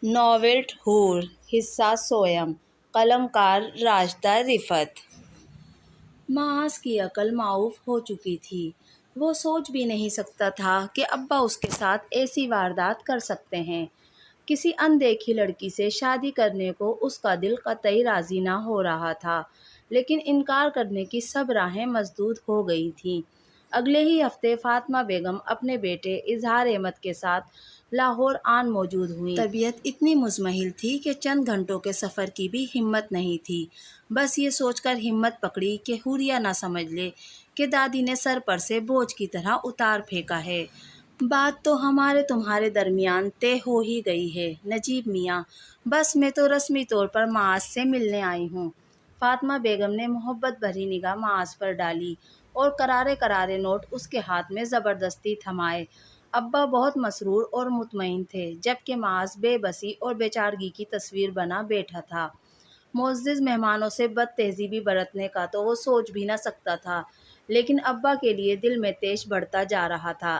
Novelette حور، حصہ swim, قلمکار راشدہ رفعت۔ معاذ کی عقل معاف ہو چکی تھی۔ وہ سوچ بھی نہیں سکتا تھا کہ ابا اس کے ساتھ ایسی واردات کر سکتے ہیں۔ کسی اندیکھی لڑکی سے شادی کرنے کو اس کا دل قطعی راضی نہ ہو رہا تھا، لیکن انکار کرنے کی سب راہیں مسدود ہو گئی تھیں۔ اگلے ہی ہفتے فاطمہ بیگم اپنے بیٹے اظہار احمد کے ساتھ لاہور آن موجود ہوئیں۔ طبیعت اتنی مزمحل تھی کہ چند گھنٹوں کے سفر کی بھی ہمت نہیں تھی۔ بس یہ سوچ کر ہمت پکڑی کہ حوریہ نہ سمجھ لے کہ دادی نے سر پر سے بوجھ کی طرح اتار پھینکا ہے۔ بات تو ہمارے تمہارے درمیان طے ہو ہی گئی ہے نجیب میاں، بس میں تو رسمی طور پر معاذ سے ملنے آئی ہوں۔ فاطمہ بیگم نے محبت بھری نگاہ معاذ پر ڈالی اور کرارے کرارے نوٹ اس کے ہاتھ میں زبردستی تھمائے۔ ابا بہت مسرور اور مطمئن تھے، جبکہ معاذ بے بسی اور بے چارگی کی تصویر بنا بیٹھا تھا۔ معزز مہمانوں سے بد تہذیبی برتنے کا تو وہ سوچ بھی نہ سکتا تھا، لیکن ابا کے لیے دل میں تیش بڑھتا جا رہا تھا۔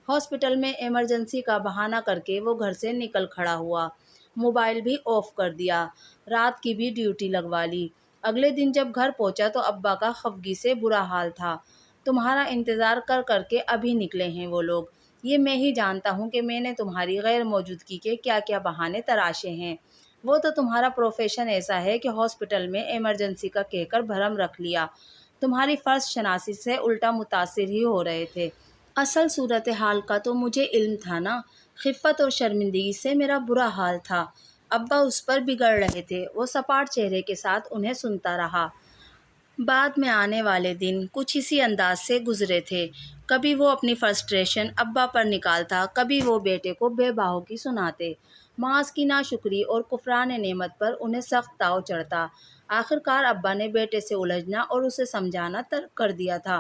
ہاسپٹل میں ایمرجنسی کا بہانہ کر کے وہ گھر سے نکل کھڑا ہوا، موبائل بھی آف کر دیا، رات کی بھی ڈیوٹی لگوا لی۔ اگلے دن جب گھر پہنچا تو ابا کا خفگی سے برا حال تھا۔ تمہارا انتظار کر کر کے ابھی نکلے ہیں وہ لوگ۔ یہ میں ہی جانتا ہوں کہ میں نے تمہاری غیر موجودگی کے کیا کیا بہانے تراشے ہیں۔ وہ تو تمہارا پروفیشن ایسا ہے کہ ہاسپٹل میں ایمرجنسی کا کہہ کر بھرم رکھ لیا۔ تمہاری فرض شناسی سے الٹا متاثر ہی ہو رہے تھے۔ اصل صورتحال کا تو مجھے علم تھا نا۔ خفت اور شرمندگی سے میرا برا حال تھا۔ ابا اس پر بگڑ رہے تھے۔ وہ سپاٹ چہرے کے ساتھ انہیں سنتا رہا۔ بعد میں آنے والے دن کچھ اسی انداز سے گزرے تھے۔ کبھی وہ اپنی فرسٹریشن ابا پر نکالتا، کبھی وہ بیٹے کو بے باہوں کی سناتے۔ معاذ کی ناشکری اور کفران نعمت پر انہیں سخت تاؤ چڑھتا۔ آخر کار ابا نے بیٹے سے الجھنا اور اسے سمجھانا ترک کر دیا تھا۔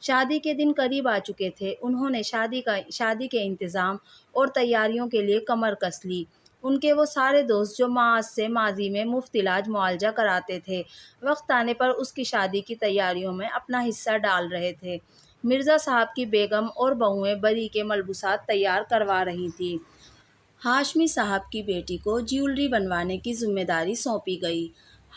شادی کے دن قریب آ چکے تھے۔ انہوں نے شادی کے انتظام اور تیاریوں کے لیے کمر کس لی۔ ان کے وہ سارے دوست جو معاذ سے ماضی میں مفت علاج معالجہ کراتے تھے، وقت آنے پر اس کی شادی کی تیاریوں میں اپنا حصہ ڈال رہے تھے۔ مرزا صاحب کی بیگم اور بہوئیں بری کے ملبوسات تیار کروا رہی تھیں۔ ہاشمی صاحب کی بیٹی کو جیولری بنوانے کی ذمہ داری سونپی گئی۔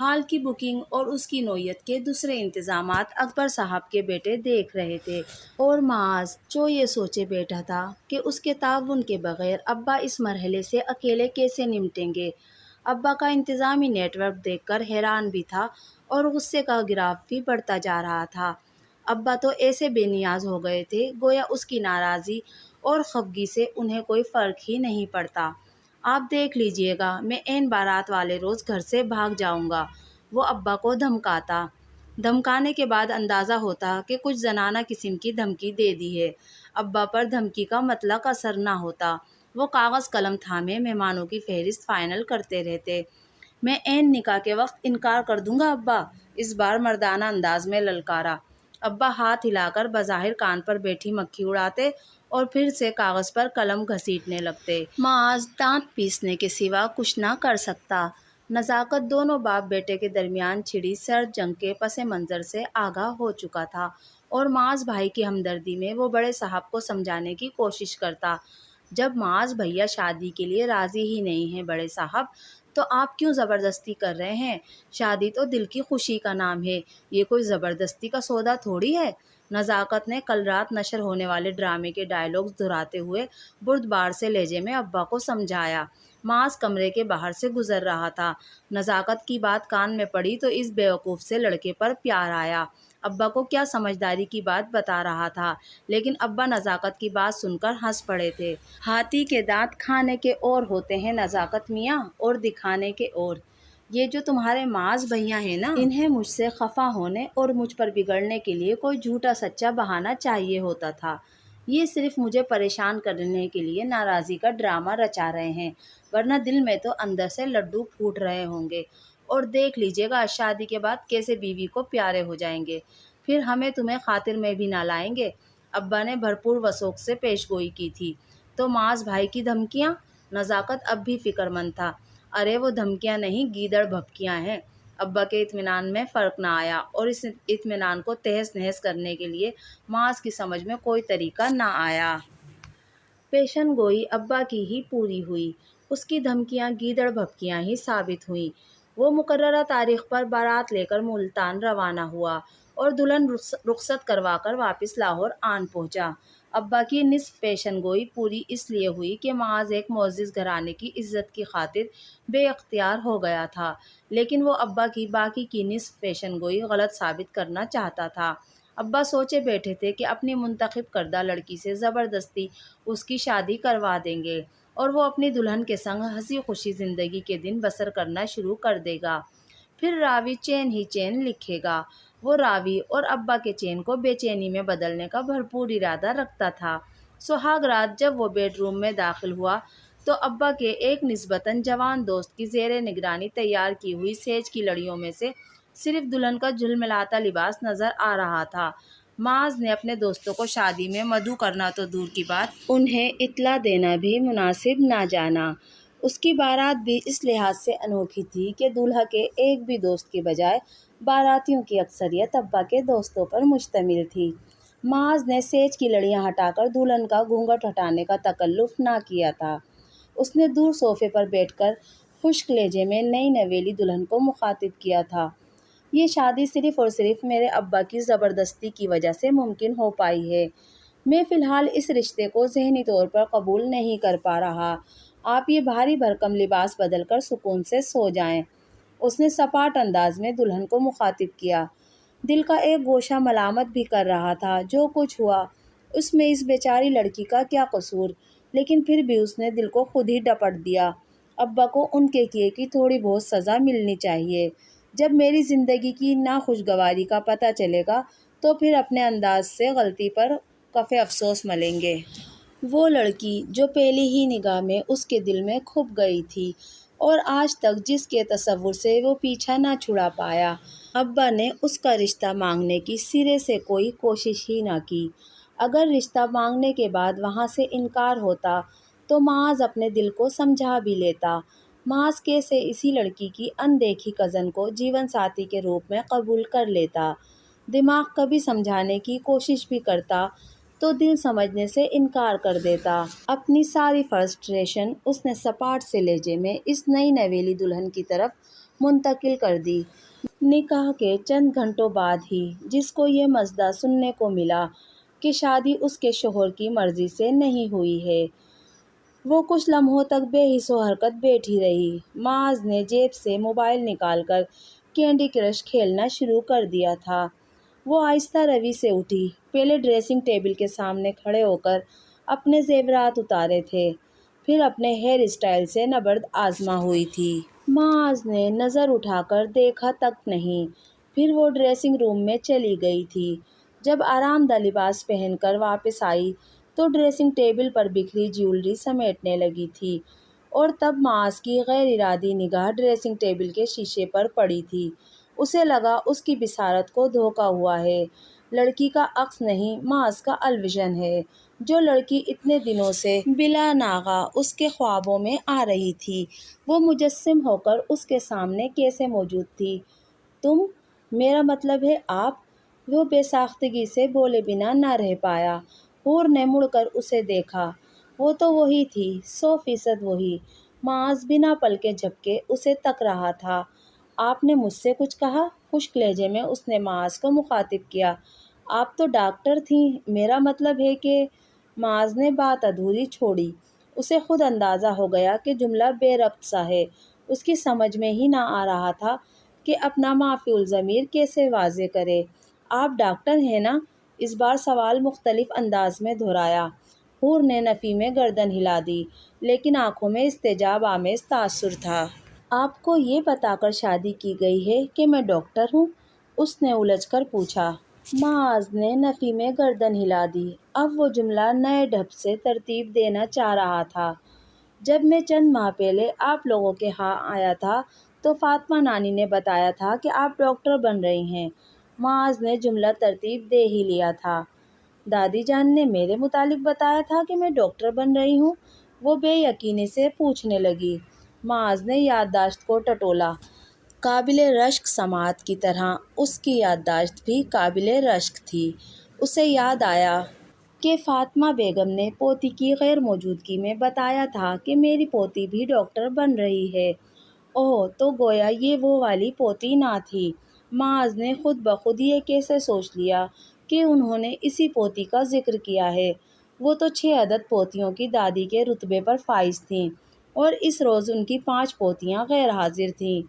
ہال کی بکنگ اور اس کی نوعیت کے دوسرے انتظامات اکبر صاحب کے بیٹے دیکھ رہے تھے، اور معاذ جو یہ سوچے بیٹھا تھا کہ اس کے تعاون کے بغیر ابا اس مرحلے سے اکیلے کیسے نمٹیں گے۔ ابا کا انتظامی نیٹ ورک دیکھ کر حیران بھی تھا اور غصے کا گراف بھی بڑھتا جا رہا تھا۔ ابا تو ایسے بے نیاز ہو گئے تھے گویا اس کی ناراضی اور خفگی سے انہیں کوئی فرق ہی نہیں پڑتا۔ آپ دیکھ لیجئے گا، میں عین بارات والے روز گھر سے بھاگ جاؤں گا، وہ ابا کو دھمکاتا۔ دھمکانے کے بعد اندازہ ہوتا کہ کچھ زنانہ قسم کی دھمکی دے دی ہے۔ ابا پر دھمکی کا مطلق اثر نہ ہوتا۔ وہ کاغذ قلم تھامے مہمانوں کی فہرست فائنل کرتے رہتے۔ میں عین نکاح کے وقت انکار کر دوں گا ابا، اس بار مردانہ انداز میں للکارا۔ ابا ہاتھ ہلا کر بظاہر کان پر بیٹھی مکھی اڑاتے اور پھر سے کاغذ پر قلم گھسیٹنے لگتے۔ معاذ دانت پیسنے کے سوا کچھ نہ کر سکتا۔ نزاکت دونوں باپ بیٹے کے درمیان چھڑی سرد جنگ کے پس منظر سے آگاہ ہو چکا تھا، اور معاذ بھائی کی ہمدردی میں وہ بڑے صاحب کو سمجھانے کی کوشش کرتا۔ جب معاذ بھیا شادی کے لیے راضی ہی نہیں ہیں بڑے صاحب، تو آپ کیوں زبردستی کر رہے ہیں؟ شادی تو دل کی خوشی کا نام ہے، یہ کوئی زبردستی کا سودا تھوڑی ہے۔ نزاکت نے کل رات نشر ہونے والے ڈرامے کے ڈائیلاگز دہراتے ہوئے بردبار سے لہجے میں ابا کو سمجھایا۔ معاذ کمرے کے باہر سے گزر رہا تھا۔ نزاکت کی بات کان میں پڑی تو اس بیوقوف سے لڑکے پر پیار آیا۔ ابا کو کیا سمجھداری کی بات بتا رہا تھا، لیکن ابا نزاکت کی بات سن کر ہنس پڑے تھے۔ ہاتھی کے دانت کھانے کے اور ہوتے ہیں نزاکت میاں، اور دکھانے کے اور۔ یہ جو تمہارے معاذ بھیا ہیں نا، انہیں مجھ سے خفا ہونے اور مجھ پر بگڑنے کے لیے کوئی جھوٹا سچا بہانہ چاہیے ہوتا تھا۔ یہ صرف مجھے پریشان کرنے کے لیے ناراضی کا ڈرامہ رچا رہے ہیں، ورنہ دل میں تو اندر سے لڈو پھوٹ رہے ہوں گے۔ اور دیکھ لیجئے گا شادی کے بعد کیسے بیوی کو پیارے ہو جائیں گے، پھر ہمیں تمہیں خاطر میں بھی نہ لائیں گے۔ ابا نے بھرپور وثوق سے پیش گوئی کی تھی۔ تو معاذ بھائی کی دھمکیاں؟ نزاکت اب بھی فکر مند تھا۔ ارے وہ دھمکیاں نہیں، گیدڑ بھپکیاں ہیں۔ ابا کے اطمینان میں فرق نہ آیا، اور اس اطمینان کو تہس نہس کرنے کے لیے معاذ کی سمجھ میں کوئی طریقہ نہ آیا۔ پیشن گوئی ابا کی ہی پوری ہوئی، اس کی دھمکیاں گیدڑ بھپکیاں ہی ثابت ہوئیں۔ وہ مقررہ تاریخ پر بارات لے کر ملتان روانہ ہوا اور دلہن رخصت کروا کر واپس لاہور آن پہنچا۔ ابا کی نصف پیشن گوئی پوری اس لیے ہوئی کہ معاذ ایک معزز گھرانے کی عزت کی خاطر بے اختیار ہو گیا تھا، لیکن وہ ابا کی باقی کی نصف پیشن گوئی غلط ثابت کرنا چاہتا تھا۔ ابا سوچے بیٹھے تھے کہ اپنی منتخب کردہ لڑکی سے زبردستی اس کی شادی کروا دیں گے اور وہ اپنی دلہن کے سنگ ہنسی خوشی زندگی کے دن بسر کرنا شروع کر دے گا۔ پھر راوی چین ہی چین لکھے گا۔ وہ راوی اور ابا کے چین کو بے چینی میں بدلنے کا بھرپور ارادہ رکھتا تھا۔ سہاگ رات جب وہ بیڈ روم میں داخل ہوا تو ابا کے ایک نسبتاً جوان دوست کی زیر نگرانی تیار کی ہوئی سیج کی لڑیوں میں سے صرف دلہن کا جھلملاتا لباس نظر آ رہا تھا۔ معاذ نے اپنے دوستوں کو شادی میں مدعو کرنا تو دور کی بات، انہیں اطلاع دینا بھی مناسب نہ جانا۔ اس کی بارات بھی اس لحاظ سے انوکھی تھی کہ دولہا کے ایک بھی دوست کے بجائے باراتیوں کی اکثریت ابا کے دوستوں پر مشتمل تھی۔ معاذ نے سیج کی لڑیاں ہٹا کر دلہن کا گھونگھٹ ہٹانے کا تکلف نہ کیا تھا۔ اس نے دور صوفے پر بیٹھ کر خشک لہجے میں نئی نویلی دلہن کو مخاطب کیا تھا۔ یہ شادی صرف اور صرف میرے ابا کی زبردستی کی وجہ سے ممکن ہو پائی ہے۔ میں فی الحال اس رشتے کو ذہنی طور پر قبول نہیں کر پا رہا۔ آپ یہ بھاری بھرکم لباس بدل کر سکون سے سو جائیں۔ اس نے سپاٹ انداز میں دلہن کو مخاطب کیا۔ دل کا ایک گوشہ ملامت بھی کر رہا تھا جو کچھ ہوا اس میں اس بیچاری لڑکی کا کیا قصور، لیکن پھر بھی اس نے دل کو خود ہی ڈپٹ دیا۔ ابا کو ان کے کیے کی تھوڑی بہت سزا ملنی چاہیے۔ جب میری زندگی کی ناخوشگواری کا پتہ چلے گا تو پھر اپنے انداز سے غلطی پر کف افسوس ملیں گے۔ وہ لڑکی جو پہلی ہی نگاہ میں اس کے دل میں کھپ گئی تھی اور آج تک جس کے تصور سے وہ پیچھا نہ چھڑا پایا، ابا نے اس کا رشتہ مانگنے کی سرے سے کوئی کوشش ہی نہ کی۔ اگر رشتہ مانگنے کے بعد وہاں سے انکار ہوتا تو معاذ اپنے دل کو سمجھا بھی لیتا۔ معاذ کیسے اسی لڑکی کی اندیکھی کزن کو جیون ساتھی کے روپ میں قبول کر لیتا؟ دماغ کبھی سمجھانے کی کوشش بھی کرتا تو دل سمجھنے سے انکار کر دیتا۔ اپنی ساری فرسٹریشن اس نے سپاٹ سے لہجے میں اس نئی نویلی دلہن کی طرف منتقل کر دی۔ نکاح کے چند گھنٹوں بعد ہی جس کو یہ مژدہ سننے کو ملا کہ شادی اس کے شوہر کی مرضی سے نہیں ہوئی ہے، وہ کچھ لمحوں تک بے حس و حرکت بیٹھی رہی۔ معاذ نے جیب سے موبائل نکال کر کینڈی کرش کھیلنا شروع کر دیا تھا۔ وہ آہستہ روی سے اٹھی۔ پہلے ڈریسنگ ٹیبل کے سامنے کھڑے ہو کر اپنے زیورات اتارے تھے، پھر اپنے ہیئر اسٹائل سے نبرد آزما ہوئی تھی۔ معاذ نے نظر اٹھا کر دیکھا تک نہیں، پھر وہ ڈریسنگ روم میں چلی گئی تھی۔ جب آرام دہ لباس پہن کر واپس آئی تو ڈریسنگ ٹیبل پر بکھری جیولری سمیٹنے لگی تھی اور تب معاذ کی غیر ارادی نگاہ ڈریسنگ ٹیبل کے شیشے پر پڑی تھی۔ اسے لگا اس کی بصارت کو دھوکا ہوا ہے۔ لڑکی کا عکس نہیں، معاذ کا الویژن ہے۔ جو لڑکی اتنے دنوں سے بلا ناغہ اس کے خوابوں میں آ رہی تھی، وہ مجسم ہو کر اس کے سامنے کیسے موجود تھی؟ تم، میرا مطلب ہے آپ؟ وہ بے ساختگی سے بولے بنا نہ رہ پایا۔ حور نے مڑ کر اسے دیکھا۔ وہ تو وہی تھی، 100% وہی۔ معاذ بنا پلکیں جھپکے اسے تک رہا تھا۔ آپ نے مجھ سے کچھ کہا؟ خشک لہجے میں اس نے معاذ کو مخاطب کیا۔ آپ تو ڈاکٹر تھیں، میرا مطلب ہے کہ… معاذ نے بات ادھوری چھوڑی۔ اسے خود اندازہ ہو گیا کہ جملہ بے ربط سا ہے۔ اس کی سمجھ میں ہی نہ آ رہا تھا کہ اپنا معفی الضمیر کیسے واضح کرے۔ آپ ڈاکٹر ہیں نا؟ اس بار سوال مختلف انداز میں دہرایا۔ حور نے نفی میں گردن ہلا دی، لیکن آنکھوں میں استعجاب آمیز تاثر تھا۔ آپ کو یہ بتا کر شادی کی گئی ہے کہ میں ڈاکٹر ہوں؟ اس نے الجھ کر پوچھا۔ معاذ نے نفی میں گردن ہلا دی۔ اب وہ جملہ نئے ڈھب سے ترتیب دینا چاہ رہا تھا۔ جب میں چند ماہ پہلے آپ لوگوں کے ہاں آیا تھا تو فاطمہ نانی نے بتایا تھا کہ آپ ڈاکٹر بن رہی ہیں۔ معاذ نے جملہ ترتیب دے ہی لیا تھا۔ دادی جان نے میرے متعلق بتایا تھا کہ میں ڈاکٹر بن رہی ہوں؟ وہ بے یقینی سے پوچھنے لگی۔ معاذ نے یادداشت کو ٹٹولا۔ قابل رشک سماعت کی طرح اس کی یادداشت بھی قابل رشک تھی۔ اسے یاد آیا کہ فاطمہ بیگم نے پوتی کی غیر موجودگی میں بتایا تھا کہ میری پوتی بھی ڈاکٹر بن رہی ہے۔ اوہ، تو گویا یہ وہ والی پوتی نہ تھی۔ معاذ نے خود بخود یہ کیسے سوچ لیا کہ انہوں نے اسی پوتی کا ذکر کیا ہے؟ وہ تو 6 عدد پوتیوں کی دادی کے رتبے پر فائز تھیں، اور اس روز ان کی 5 پوتیاں غیر حاضر تھیں۔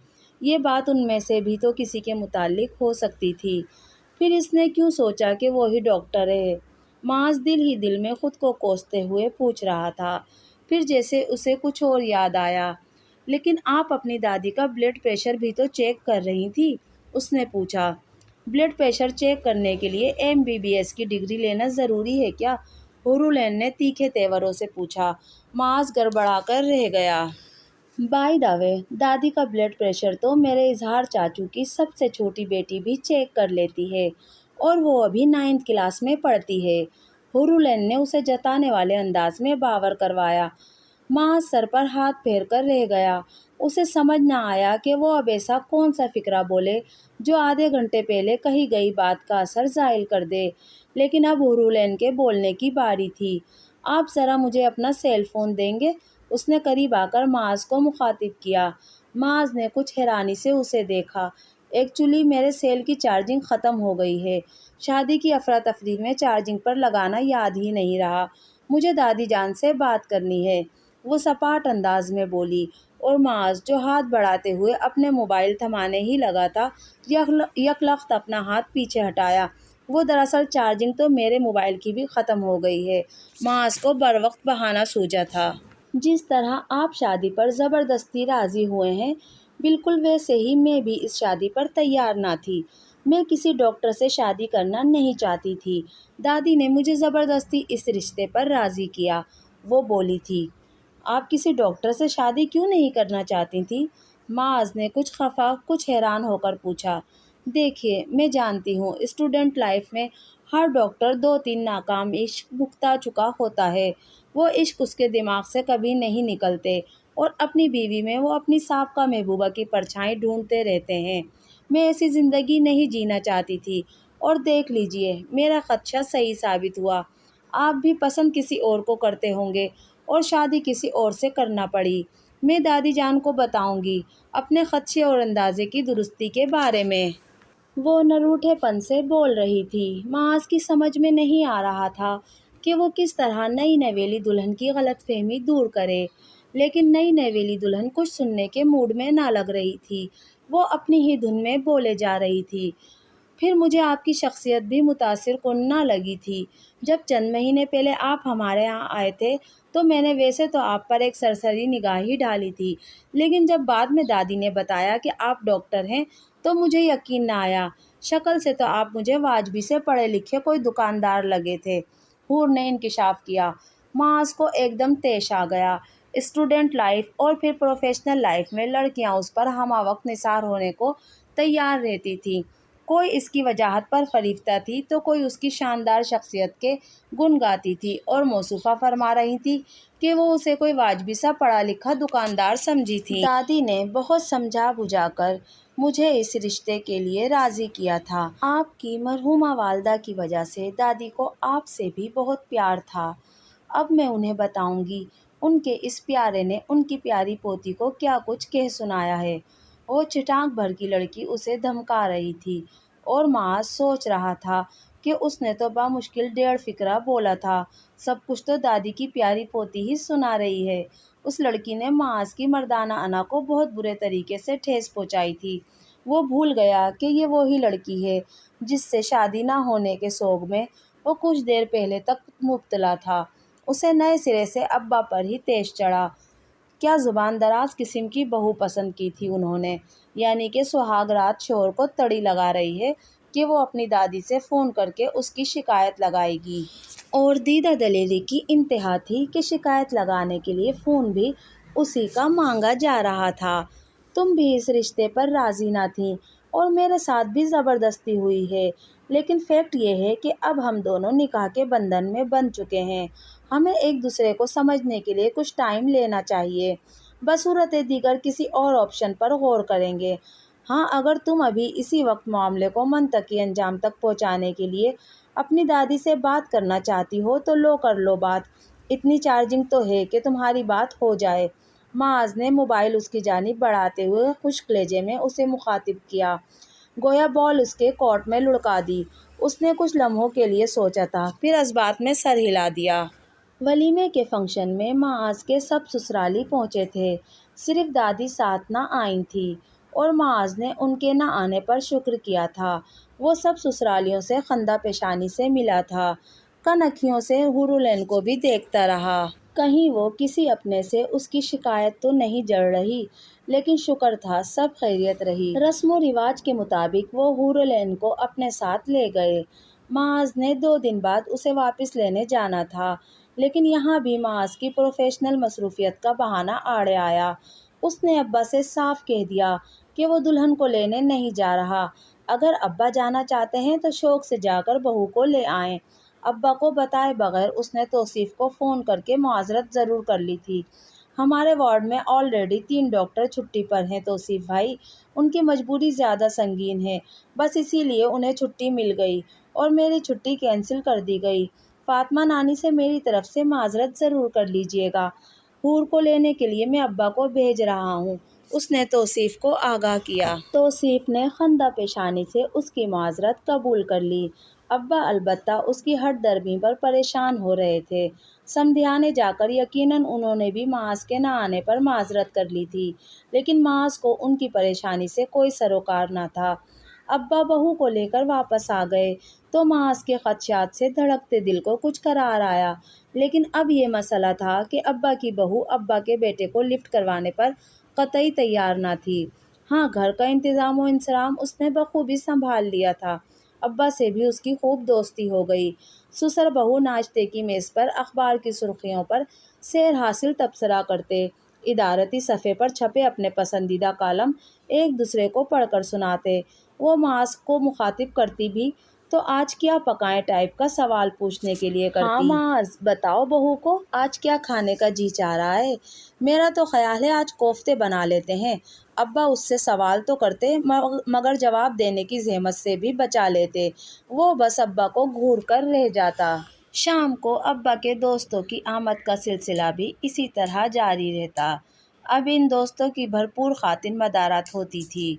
یہ بات ان میں سے بھی تو کسی کے متعلق ہو سکتی تھی۔ پھر اس نے کیوں سوچا کہ وہی ڈاکٹر ہے؟ معاذ دل ہی دل میں خود کو کوستے ہوئے پوچھ رہا تھا۔ پھر جیسے اسے کچھ اور یاد آیا۔ لیکن آپ اپنی دادی کا بلڈ پریشر بھی تو چیک کر رہی تھی، اس نے پوچھا۔ بلڈ پریشر چیک کرنے کے لیے MBBS کی ڈگری لینا ضروری ہے کیا؟ ہورولین نے تیکھے تیوروں سے پوچھا۔ معاذ گڑبڑا کر رہ گیا۔ بائی دا وے، دادی کا بلڈ پریشر تو میرے اظہار چاچو کی سب سے چھوٹی بیٹی بھی چیک کر لیتی ہے، اور وہ ابھی 9th کلاس میں پڑھتی ہے۔ ہورولین نے اسے جتانے والے انداز میں باور کروایا۔ معاذ سر پر ہاتھ پھیر کر رہ گیا۔ اسے سمجھ نہ آیا کہ وہ اب ایسا کون سا فقرہ بولے جو آدھے گھنٹے پہلے کہی گئی بات کا اثر زائل کر دے۔ لیکن اب ہورولین کے بولنے کی باری تھی۔ آپ ذرا مجھے اپنا سیل فون دیں گے؟ اس نے قریب آ کر معاذ کو مخاطب کیا۔ معاذ نے کچھ حیرانی سے اسے دیکھا۔ ایکچولی میرے سیل کی چارجنگ ختم ہو گئی ہے۔ شادی کی افراتفری میں چارجنگ پر لگانا یاد ہی نہیں رہا۔ مجھے دادی جان سے بات کرنی ہے، وہ سپاٹ انداز میں بولی، اور معاذ جو ہاتھ بڑھاتے ہوئے اپنے موبائل تھمانے ہی لگا تھا، یکلخت اپنا ہاتھ پیچھے ہٹایا۔ وہ دراصل چارجنگ تو میرے موبائل کی بھی ختم ہو گئی ہے۔ معاذ کو بروقت بہانہ سوجا تھا۔ جس طرح آپ شادی پر زبردستی راضی ہوئے ہیں، بالکل ویسے ہی میں بھی اس شادی پر تیار نہ تھی۔ میں کسی ڈاکٹر سے شادی کرنا نہیں چاہتی تھی۔ دادی نے مجھے زبردستی اس رشتے پر راضی کیا، وہ بولی تھی۔ آپ کسی ڈاکٹر سے شادی کیوں نہیں کرنا چاہتی تھی؟ معاذ نے کچھ خفا، کچھ حیران ہو کر پوچھا۔ دیکھیے، میں جانتی ہوں اسٹوڈنٹ لائف میں ہر ڈاکٹر 2-3 ناکام عشق بھگتا چکا ہوتا ہے۔ وہ عشق اس کے دماغ سے کبھی نہیں نکلتے، اور اپنی بیوی میں وہ اپنی سابقہ محبوبہ کی پرچھائی ڈھونڈتے رہتے ہیں۔ میں ایسی زندگی نہیں جینا چاہتی تھی، اور دیکھ لیجئے، میرا خدشہ صحیح ثابت ہوا۔ آپ بھی پسند کسی اور کو کرتے ہوں گے، اور شادی کسی اور سے کرنا پڑی۔ میں دادی جان کو بتاؤں گی اپنے خدشے اور اندازے کی درستی کے بارے میں۔ وہ نروٹھے پن سے بول رہی تھی۔ معاذ کی سمجھ میں نہیں آ رہا تھا کہ وہ کس طرح نئی نویلی دلہن کی غلط فہمی دور کرے، لیکن نئی نویلی دلہن کچھ سننے کے موڈ میں نہ لگ رہی تھی۔ وہ اپنی ہی دھن میں بولے جا رہی تھی۔ پھر مجھے آپ کی شخصیت بھی متاثر کن نہ لگی تھی۔ جب چند مہینے پہلے آپ ہمارے ہاں آئے تھے تو میں نے ویسے تو آپ پر ایک سرسری نگاہ ہی ڈالی تھی، لیکن جب بعد میں دادی نے بتایا کہ آپ ڈاکٹر ہیں تو مجھے یقین نہ آیا۔ شکل سے تو آپ مجھے واجبی سے پڑھے لکھے کوئی دکاندار لگے تھے، حور نے انکشاف کیا۔ معاذ کو ایک دم طیش آ گیا۔ اسٹوڈنٹ لائف اور پھر پروفیشنل لائف میں لڑکیاں اس پر ہمہ وقت نثار ہونے کو تیار رہتی تھیں۔ کوئی اس کی وجاہت پر فریفتہ تھی تو کوئی اس کی شاندار شخصیت کے گن گاتی تھی، اور موصوفہ فرما رہی تھی کہ وہ اسے کوئی واجبی سا پڑھا لکھا دکاندار سمجھی تھی۔ دادی نے بہت سمجھا بجھا کر مجھے اس رشتے کے لیے راضی کیا تھا۔ آپ کی مرحومہ والدہ کی وجہ سے دادی کو آپ سے بھی بہت پیار تھا۔ اب میں انہیں بتاؤں گی ان کے اس پیارے نے ان کی پیاری پوتی کو کیا کچھ کہہ سنایا ہے۔ وہ چٹاک بھر کی لڑکی اسے دھمکا رہی تھی، اور معاذ سوچ رہا تھا کہ اس نے تو بامشکل 1.5 فقرہ بولا تھا۔ سب کچھ تو دادی کی پیاری پوتی ہی سنا رہی ہے۔ اس لڑکی نے معاذ کی مردانہ انا کو بہت برے طریقے سے ٹھیس پہنچائی تھی۔ وہ بھول گیا کہ یہ وہی لڑکی ہے جس سے شادی نہ ہونے کے سوگ میں وہ کچھ دیر پہلے تک مبتلا تھا۔ اسے نئے سرے سے ابا پر ہی طیش چڑھا۔ کیا زبان دراز قسم کی بہو پسند کی تھی انہوں نے، یعنی کہ سہاگ رات شوہر کو تڑی لگا رہی ہے کہ وہ اپنی دادی سے فون کر کے اس کی شکایت لگائے گی۔ اور دیدہ دلیری کی انتہا تھی کہ شکایت لگانے کے لیے فون بھی اسی کا مانگا جا رہا تھا۔ تم بھی اس رشتے پر راضی نہ تھیں، اور میرے ساتھ بھی زبردستی ہوئی ہے، لیکن فیکٹ یہ ہے کہ اب ہم دونوں نکاح کے بندھن میں بندھ چکے ہیں۔ ہمیں ایک دوسرے کو سمجھنے کے لیے کچھ ٹائم لینا چاہیے۔ بصورت دیگر کسی اور آپشن پر غور کریں گے۔ ہاں، اگر تم ابھی اسی وقت معاملے کو منطقی انجام تک پہنچانے کے لیے اپنی دادی سے بات کرنا چاہتی ہو تو کر لو بات، اتنی چارجنگ تو ہے کہ تمہاری بات ہو جائے۔ معاذ نے موبائل اس کی جانب بڑھاتے ہوئے خشک لہجے میں اسے مخاطب کیا، گویا بال اس کے کورٹ میں لڑکا دی۔ اس نے کچھ لمحوں کے لیے سوچا تھا، پھر اس بات میں سر ہلا دیا۔ ولیمے کے فنکشن میں معاذ کے سب سسرالی پہنچے تھے، صرف دادی ساتھ نہ آئی تھی، اور معاذ نے ان کے نہ آنے پر شکر کیا تھا۔ وہ سب سسرالیوں سے خندہ پیشانی سے ملا تھا، کنکھیوں سے حورالعین کو بھی دیکھتا رہا۔ کہیں وہ کسی اپنے سے اس کی شکایت تو نہیں جڑ رہی، لیکن شکر تھا سب خیریت رہی۔ رسم و رواج کے مطابق وہ حورالعین کو اپنے ساتھ لے گئے۔ معاذ نے 2 دن بعد اسے واپس لینے جانا تھا، لیکن یہاں بھی معاذ کی پروفیشنل مصروفیت کا بہانہ آڑے آیا۔ اس نے ابا سے صاف کہہ دیا کہ وہ دلہن کو لینے نہیں جا رہا۔ اگر ابا جانا چاہتے ہیں تو شوق سے جا کر بہو کو لے آئیں۔ ابا کو بتائے بغیر اس نے توصیف کو فون کر کے معذرت ضرور کر لی تھی۔ ہمارے وارڈ میں آلریڈی 3 ڈاکٹر چھٹی پر ہیں توصیف بھائی، ان کی مجبوری زیادہ سنگین ہے، بس اسی لیے انہیں چھٹی مل گئی اور میری چھٹی کینسل کر دی گئی۔ فاطمہ نانی سے میری طرف سے معذرت ضرور کر لیجیے گا، حور کو لینے کے لیے میں ابا کو بھیج رہا ہوں، اس نے توصیف کو آگاہ کیا۔ توصیف نے خندہ پیشانی سے اس کی معذرت قبول کر لی۔ ابا البتہ اس کی ہٹ درمی پر پریشان ہو رہے تھے۔ سمدھیانے جا کر یقیناً انہوں نے بھی معاذ کے نہ آنے پر معذرت کر لی تھی، لیکن معاذ کو ان کی پریشانی سے کوئی سروکار نہ تھا۔ ابا بہو کو لے کر واپس آ گئے تو معاذ کے خدشات سے دھڑکتے دل کو کچھ قرار آیا، لیکن اب یہ مسئلہ تھا کہ ابا کی بہو ابا کے بیٹے کو لفٹ کروانے پر قطعی تیار نہ تھی۔ ہاں، گھر کا انتظام و انصرام اس نے بخوبی سنبھال لیا تھا، ابا سے بھی اس کی خوب دوستی ہو گئی۔ سسر بہو ناشتے کی میز پر اخبار کی سرخیوں پر سیر حاصل تبصرہ کرتے، ادارتی صفحے پر چھپے اپنے پسندیدہ کالم ایک دوسرے کو پڑھ کر سناتے۔ وہ معاذ کو مخاطب کرتی بھی تو آج کیا پکائیں ٹائپ کا سوال پوچھنے کے لیے کرتی۔ ہاں معاذ، بتاؤ بہو کو آج کیا کھانے کا جی چاہ رہا ہے؟ میرا تو خیال ہے آج کوفتے بنا لیتے ہیں۔ ابا اس سے سوال تو کرتے مگر جواب دینے کی زحمت سے بھی بچا لیتے، وہ بس ابا کو گھور کر رہ جاتا۔ شام کو ابا کے دوستوں کی آمد کا سلسلہ بھی اسی طرح جاری رہتا۔ اب ان دوستوں کی بھرپور خاطر مدارات ہوتی تھی۔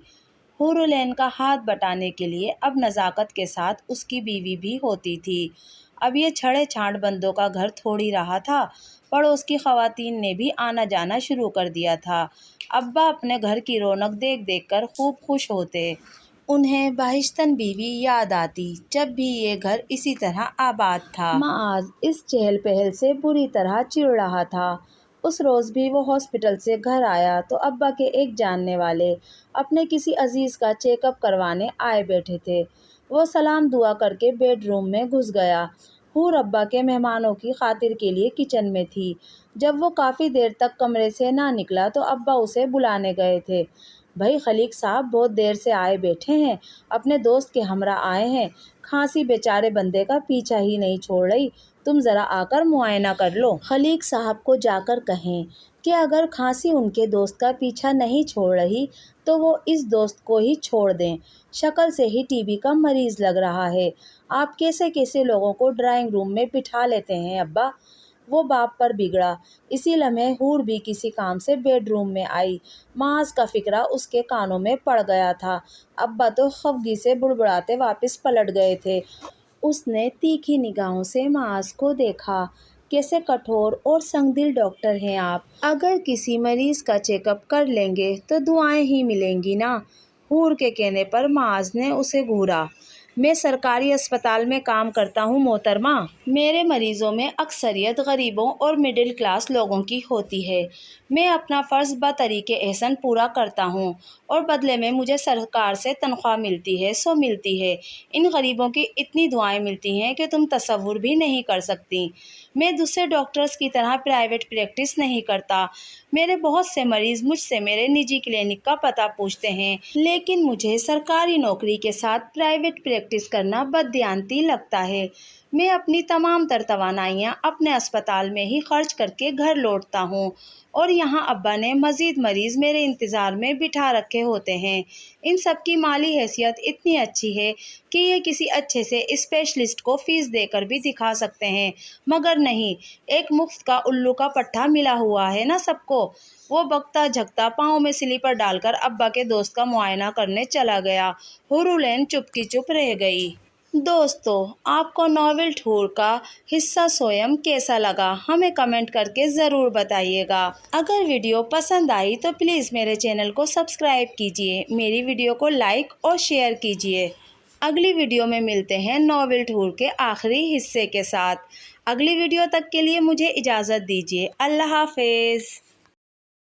حورالعین کا ہاتھ بٹانے کے لیے اب نزاکت کے ساتھ اس کی بیوی بھی ہوتی تھی۔ اب یہ چھڑے چھانٹ بندوں کا گھر تھوڑی رہا تھا، پڑوس کی خواتین نے بھی آنا جانا شروع کر دیا تھا۔ ابا اپنے گھر کی رونق دیکھ دیکھ کر خوب خوش ہوتے۔ انہیں بہشتن بیوی یاد آتی جب بھی یہ گھر اسی طرح آباد تھا۔ معاذ اس چہل پہل سے بری طرح چڑ رہا تھا۔ اس روز بھی وہ ہاسپٹل سے گھر آیا تو ابا کے ایک جاننے والے اپنے کسی عزیز کا چیک اپ کروانے آئے بیٹھے تھے۔ وہ سلام دعا کر کے بیڈ روم میں گھس گیا۔ حور ابا کے مہمانوں کی خاطر کے لیے کچن میں تھی۔ جب وہ کافی دیر تک کمرے سے نہ نکلا تو ابا اسے بلانے گئے تھے۔ بھائی خلیق صاحب بہت دیر سے آئے بیٹھے ہیں، اپنے دوست کے ہمراہ آئے ہیں، کھانسی بیچارے بندے کا پیچھا ہی نہیں چھوڑ رہی، تم ذرا آ کر معائنہ کر لو۔ خلیق صاحب کو جا کر کہیں کہ اگر کھانسی ان کے دوست کا پیچھا نہیں چھوڑ رہی تو وہ اس دوست کو ہی چھوڑ دیں، شکل سے ہی ٹی بی کا مریض لگ رہا ہے۔ آپ کیسے کیسے لوگوں کو ڈرائنگ روم میں بٹھا لیتے ہیں ابا؟ وہ باپ پر بگڑا۔ اسی لمحے حور بھی کسی کام سے بیڈ روم میں آئی۔ معاذ کا فقرہ اس کے کانوں میں پڑ گیا تھا۔ ابا تو خفگی سے بڑبڑاتے واپس پلٹ گئے تھے۔ اس نے تیکھی نگاہوں سے معاذ کو دیکھا، کیسے کٹھور اور سنگ دل ڈاکٹر ہیں آپ، اگر کسی مریض کا چیک اپ کر لیں گے تو دعائیں ہی ملیں گی نا۔ حور کے کہنے پر معاذ نے اسے گھورا۔ میں سرکاری اسپتال میں کام کرتا ہوں محترمہ، میرے مریضوں میں اکثریت غریبوں اور مڈل کلاس لوگوں کی ہوتی ہے۔ میں اپنا فرض بطریق احسن پورا کرتا ہوں اور بدلے میں مجھے سرکار سے تنخواہ ملتی ہے سو ملتی ہے۔ ان غریبوں کی اتنی دعائیں ملتی ہیں کہ تم تصور بھی نہیں کر سکتی۔ میں دوسرے ڈاکٹرز کی طرح پرائیویٹ پریکٹس نہیں کرتا۔ میرے بہت سے مریض مجھ سے میرے نجی کلینک کا پتہ پوچھتے ہیں، لیکن مجھے سرکاری نوکری کے ساتھ پرائیویٹ پریکٹس کرنا بددیانتی لگتا ہے۔ میں اپنی تمام تر توانائیاں اپنے اسپتال میں ہی خرچ کر کے گھر لوٹتا ہوں، اور یہاں ابا نے مزید مریض میرے انتظار میں بٹھا رکھے ہوتے ہیں۔ ان سب کی مالی حیثیت اتنی اچھی ہے کہ یہ کسی اچھے سے اسپیشلسٹ کو فیس دے کر بھی دکھا سکتے ہیں، مگر نہیں، ایک مفت کا الو کا پٹھا ملا ہوا ہے نا سب کو۔ وہ بکتا جھکتا پاؤں میں سلیپر ڈال کر ابا کے دوست کا معائنہ کرنے چلا گیا۔ ہورولین چپ کی چپ رہ گئی۔ دوستو، آپ کو ناول ٹھور کا حصہ سویم کیسا لگا؟ ہمیں کمنٹ کر کے ضرور بتائیے گا۔ اگر ویڈیو پسند آئی تو پلیز میرے چینل کو سبسکرائب کیجیے، میری ویڈیو کو لائک اور شیئر کیجیے۔ اگلی ویڈیو میں ملتے ہیں ناول ٹھور کے آخری حصے کے ساتھ۔ اگلی ویڈیو تک کے لیے مجھے اجازت دیجیے۔ اللہ حافظ۔